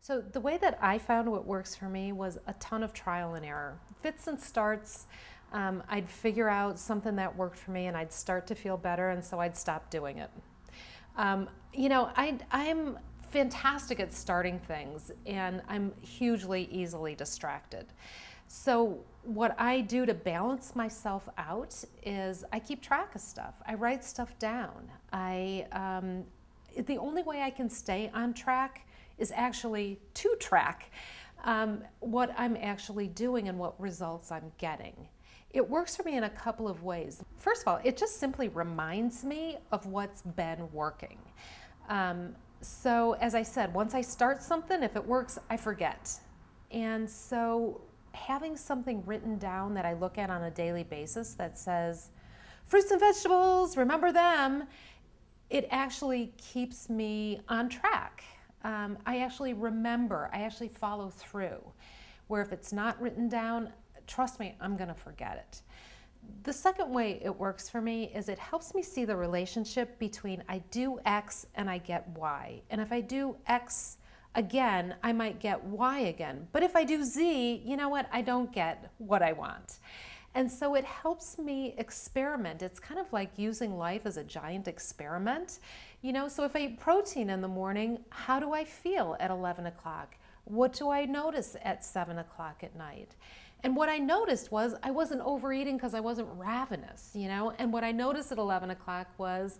So the way that I found what works for me was a ton of trial and error. Fits and starts, I'd figure out something that worked for me and I'd start to feel better, and so I'd stop doing it. I'm fantastic at starting things, and I'm hugely easily distracted. So what I do to balance myself out is I keep track of stuff. I write stuff down. The only way I can stay on track is actually to track what I'm actually doing and what results I'm getting. It works for me in a couple of ways. First of all, it just simply reminds me of what's been working. So as I said, once I start something, if it works, I forget. And so having something written down that I look at on a daily basis that says, fruits and vegetables, remember them, it actually keeps me on track. I actually remember, I actually follow through. Where if it's not written down, trust me, I'm gonna forget it. The second way it works for me is it helps me see the relationship between I do X and I get Y. And if I do X again, I might get Y again. But if I do Z, you know what? I don't get what I want. And so it helps me experiment. It's kind of like using life as a giant experiment. So if I eat protein in the morning, how do I feel at 11 o'clock? What do I notice at 7 o'clock at night? And what I noticed was I wasn't overeating because I wasn't ravenous, And what I noticed at 11 o'clock was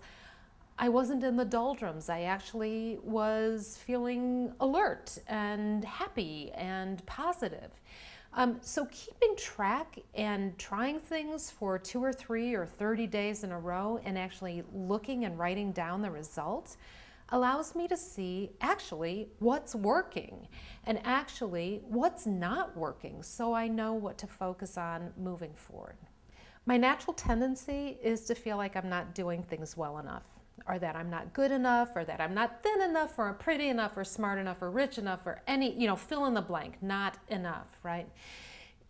I wasn't in the doldrums. I actually was feeling alert and happy and positive. So keeping track and trying things for 2 or 3 or 30 days in a row and actually looking and writing down the results allows me to see actually what's working and actually what's not working, so I know what to focus on moving forward. My natural tendency is to feel like I'm not doing things well enough, or that I'm not good enough, or that I'm not thin enough, or pretty enough, or smart enough, or rich enough, or any, fill in the blank, not enough, right?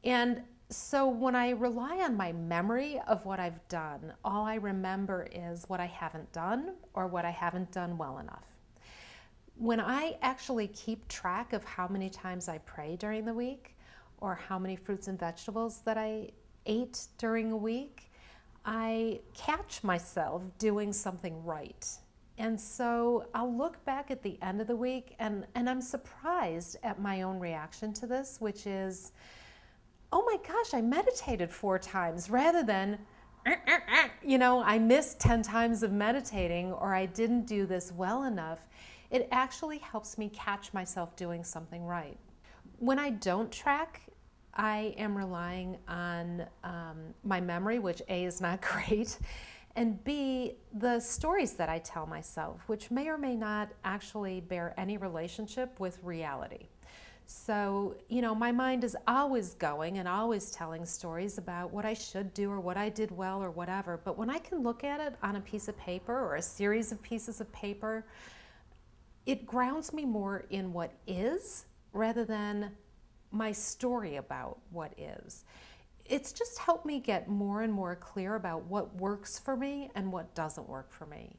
And so when I rely on my memory of what I've done, all I remember is what I haven't done or what I haven't done well enough. When I actually keep track of how many times I pray during the week or how many fruits and vegetables that I ate during a week, I catch myself doing something right. And so I'll look back at the end of the week and I'm surprised at my own reaction to this, which is, oh my gosh, I meditated 4 times rather than, I missed 10 times of meditating, or I didn't do this well enough. It actually helps me catch myself doing something right. When I don't track, I am relying on my memory, which A, is not great, and B, the stories that I tell myself, which may or may not actually bear any relationship with reality. So, my mind is always going and always telling stories about what I should do or what I did well or whatever. But when I can look at it on a piece of paper or a series of pieces of paper, it grounds me more in what is rather than my story about what is. It's just helped me get more and more clear about what works for me and what doesn't work for me.